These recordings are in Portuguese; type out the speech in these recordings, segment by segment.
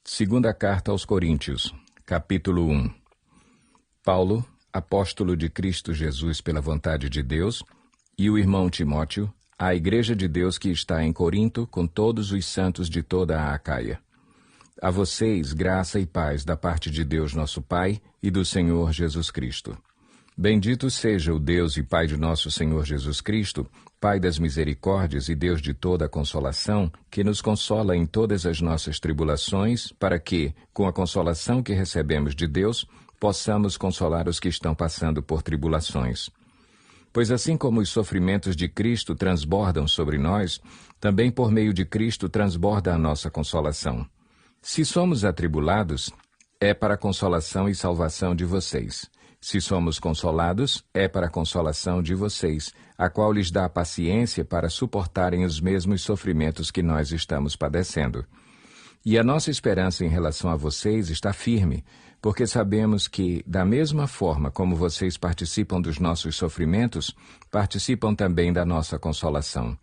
Segunda Carta aos Coríntios, capítulo 1. Paulo, apóstolo de Cristo Jesus pela vontade de Deus, e o irmão Timóteo, à Igreja de Deus que está em Corinto, com todos os santos de toda a Acaia. A vocês, graça e paz da parte de Deus nosso Pai e do Senhor Jesus Cristo. Bendito seja o Deus e Pai de nosso Senhor Jesus Cristo, Pai das misericórdias e Deus de toda a consolação, que nos consola em todas as nossas tribulações, para que, com a consolação que recebemos de Deus, possamos consolar os que estão passando por tribulações. Pois assim como os sofrimentos de Cristo transbordam sobre nós, também por meio de Cristo transborda a nossa consolação. Se somos atribulados, é para a consolação e salvação de vocês. Se somos consolados, é para a consolação de vocês, a qual lhes dá paciência para suportarem os mesmos sofrimentos que nós estamos padecendo. E a nossa esperança em relação a vocês está firme, porque sabemos que, da mesma forma como vocês participam dos nossos sofrimentos, participam também da nossa consolação.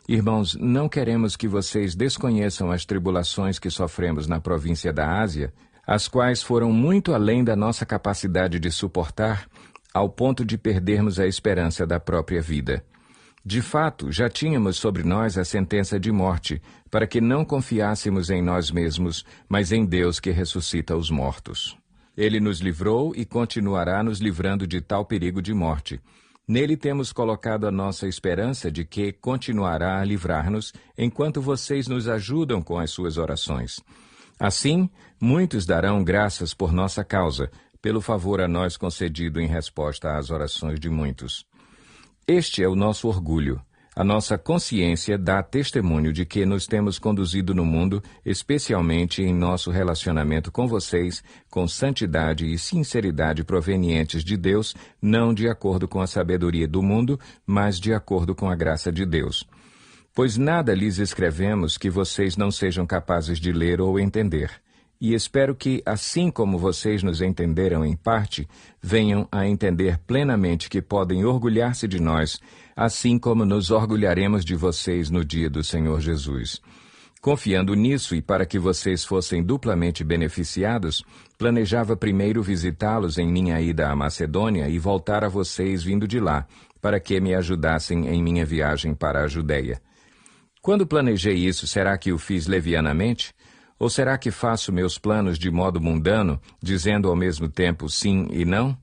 Irmãos, não queremos que vocês desconheçam as tribulações que sofremos na província da Ásia, as quais foram muito além da nossa capacidade de suportar, ao ponto de perdermos a esperança da própria vida. De fato, já tínhamos sobre nós a sentença de morte, para que não confiássemos em nós mesmos, mas em Deus que ressuscita os mortos. Ele nos livrou e continuará nos livrando de tal perigo de morte. Nele temos colocado a nossa esperança de que continuará a livrar-nos, enquanto vocês nos ajudam com as suas orações. Assim, muitos darão graças por nossa causa, pelo favor a nós concedido em resposta às orações de muitos. Este é o nosso orgulho. A nossa consciência dá testemunho de que nos temos conduzido no mundo, especialmente em nosso relacionamento com vocês, com santidade e sinceridade provenientes de Deus, não de acordo com a sabedoria do mundo, mas de acordo com a graça de Deus. Pois nada lhes escrevemos que vocês não sejam capazes de ler ou entender. E espero que, assim como vocês nos entenderam em parte, venham a entender plenamente que podem orgulhar-se de nós, assim como nos orgulharemos de vocês no dia do Senhor Jesus. Confiando nisso e para que vocês fossem duplamente beneficiados, planejava primeiro visitá-los em minha ida à Macedônia e voltar a vocês vindo de lá, para que me ajudassem em minha viagem para a Judéia. Quando planejei isso, será que o fiz levianamente? Ou será que faço meus planos de modo mundano, dizendo ao mesmo tempo sim e não?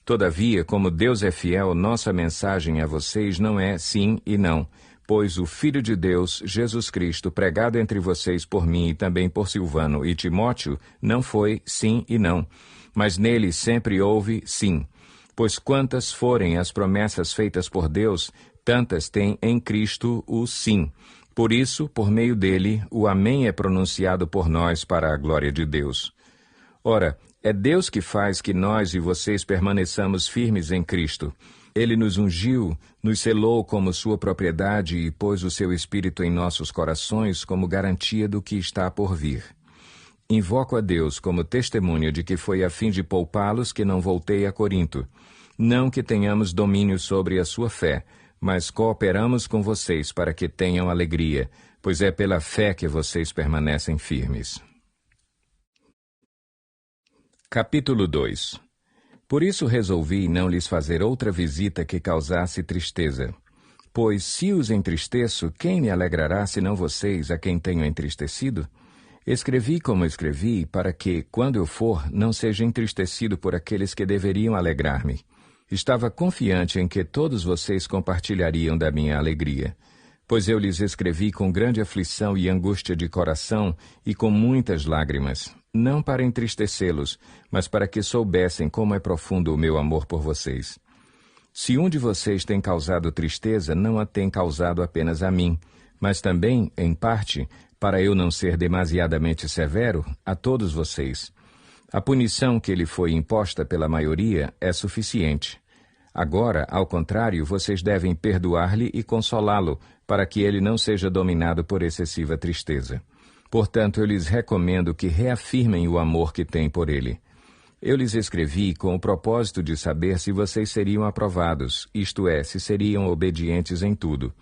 Todavia, como Deus é fiel, nossa mensagem a vocês não é sim e não, pois o Filho de Deus, Jesus Cristo, pregado entre vocês por mim e também por Silvano e Timóteo, não foi sim e não, mas nele sempre houve sim. Pois quantas forem as promessas feitas por Deus, tantas tem em Cristo o sim. Por isso, por meio dele, o Amém é pronunciado por nós para a glória de Deus. Ora, é Deus que faz que nós e vocês permaneçamos firmes em Cristo. Ele nos ungiu, nos selou como sua propriedade e pôs o seu Espírito em nossos corações como garantia do que está por vir. Invoco a Deus como testemunha de que foi a fim de poupá-los que não voltei a Corinto. Não que tenhamos domínio sobre a sua fé, mas cooperamos com vocês para que tenham alegria, pois é pela fé que vocês permanecem firmes. Capítulo 2. Por isso resolvi não lhes fazer outra visita que causasse tristeza. Pois se os entristeço, quem me alegrará senão vocês, a quem tenho entristecido? Escrevi como escrevi, para que, quando eu for, não seja entristecido por aqueles que deveriam alegrar-me. Estava confiante em que todos vocês compartilhariam da minha alegria, pois eu lhes escrevi com grande aflição e angústia de coração e com muitas lágrimas, não para entristecê-los, mas para que soubessem como é profundo o meu amor por vocês. Se um de vocês tem causado tristeza, não a tem causado apenas a mim, mas também, em parte, para eu não ser demasiadamente severo, a todos vocês. A punição que lhe foi imposta pela maioria é suficiente. Agora, ao contrário, vocês devem perdoar-lhe e consolá-lo, para que ele não seja dominado por excessiva tristeza. Portanto, eu lhes recomendo que reafirmem o amor que têm por ele. Eu lhes escrevi com o propósito de saber se vocês seriam aprovados, isto é, se seriam obedientes em tudo.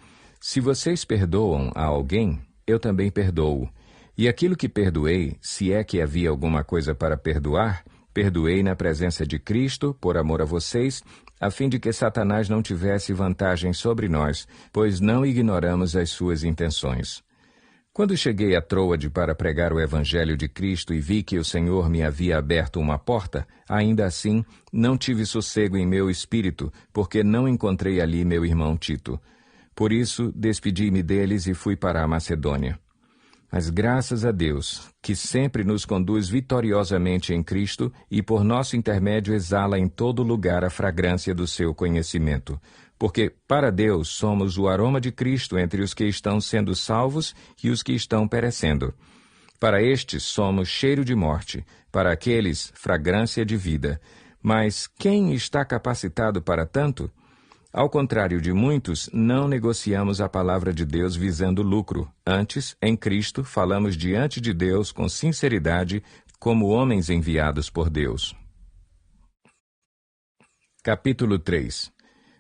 Se vocês perdoam a alguém, eu também perdoo. E aquilo que perdoei, se é que havia alguma coisa para perdoar, perdoei na presença de Cristo, por amor a vocês, a fim de que Satanás não tivesse vantagem sobre nós, pois não ignoramos as suas intenções. Quando cheguei a Troade para pregar o Evangelho de Cristo e vi que o Senhor me havia aberto uma porta, ainda assim não tive sossego em meu espírito, porque não encontrei ali meu irmão Tito. Por isso, despedi-me deles e fui para a Macedônia. Mas graças a Deus, que sempre nos conduz vitoriosamente em Cristo e por nosso intermédio exala em todo lugar a fragrância do seu conhecimento. Porque, para Deus, somos o aroma de Cristo entre os que estão sendo salvos e os que estão perecendo. Para estes somos cheiro de morte, para aqueles fragrância de vida. Mas quem está capacitado para tanto? Ao contrário de muitos, não negociamos a palavra de Deus visando lucro. Antes, em Cristo, falamos diante de Deus com sinceridade, como homens enviados por Deus. Capítulo 3.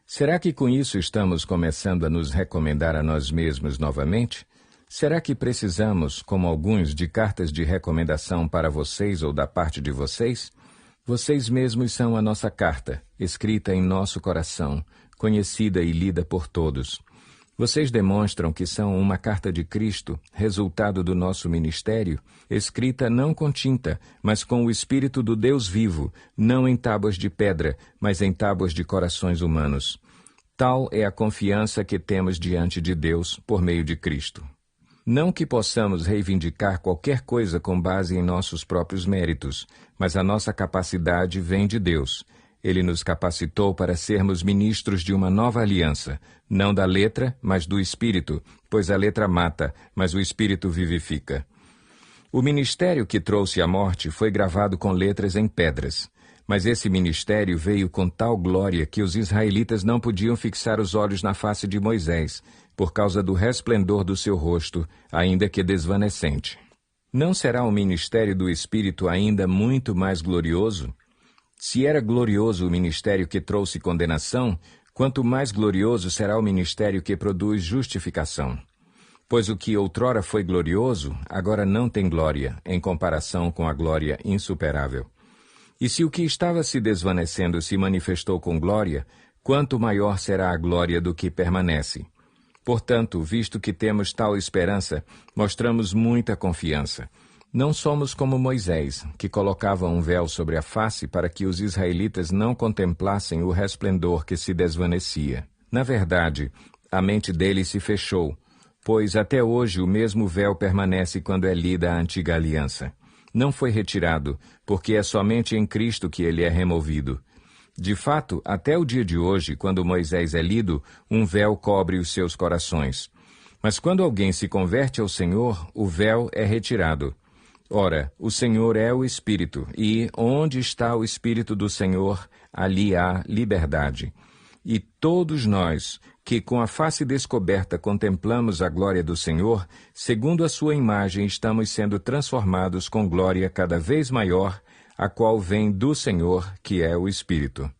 Será que com isso estamos começando a nos recomendar a nós mesmos novamente? Será que precisamos, como alguns, de cartas de recomendação para vocês ou da parte de vocês? Vocês mesmos são a nossa carta, escrita em nosso coração, conhecida e lida por todos. Vocês demonstram que são uma carta de Cristo, resultado do nosso ministério, escrita não com tinta, mas com o Espírito do Deus vivo, não em tábuas de pedra, mas em tábuas de corações humanos. Tal é a confiança que temos diante de Deus por meio de Cristo. Não que possamos reivindicar qualquer coisa com base em nossos próprios méritos, mas a nossa capacidade vem de Deus. Ele nos capacitou para sermos ministros de uma nova aliança, não da letra, mas do Espírito, pois a letra mata, mas o Espírito vivifica. O ministério que trouxe a morte foi gravado com letras em pedras. Mas esse ministério veio com tal glória que os israelitas não podiam fixar os olhos na face de Moisés, por causa do resplendor do seu rosto, ainda que desvanecente. Não será o ministério do Espírito ainda muito mais glorioso? Se era glorioso o ministério que trouxe condenação, quanto mais glorioso será o ministério que produz justificação. Pois o que outrora foi glorioso, agora não tem glória, em comparação com a glória insuperável. E se o que estava se desvanecendo se manifestou com glória, quanto maior será a glória do que permanece. Portanto, visto que temos tal esperança, mostramos muita confiança. Não somos como Moisés, que colocava um véu sobre a face para que os israelitas não contemplassem o resplendor que se desvanecia. Na verdade, a mente deles se fechou, pois até hoje o mesmo véu permanece quando é lida a antiga aliança. Não foi retirado, porque é somente em Cristo que ele é removido. De fato, até o dia de hoje, quando Moisés é lido, um véu cobre os seus corações. Mas quando alguém se converte ao Senhor, o véu é retirado. Ora, o Senhor é o Espírito, e onde está o Espírito do Senhor, ali há liberdade. E todos nós, que com a face descoberta contemplamos a glória do Senhor, segundo a sua imagem estamos sendo transformados com glória cada vez maior, a qual vem do Senhor, que é o Espírito.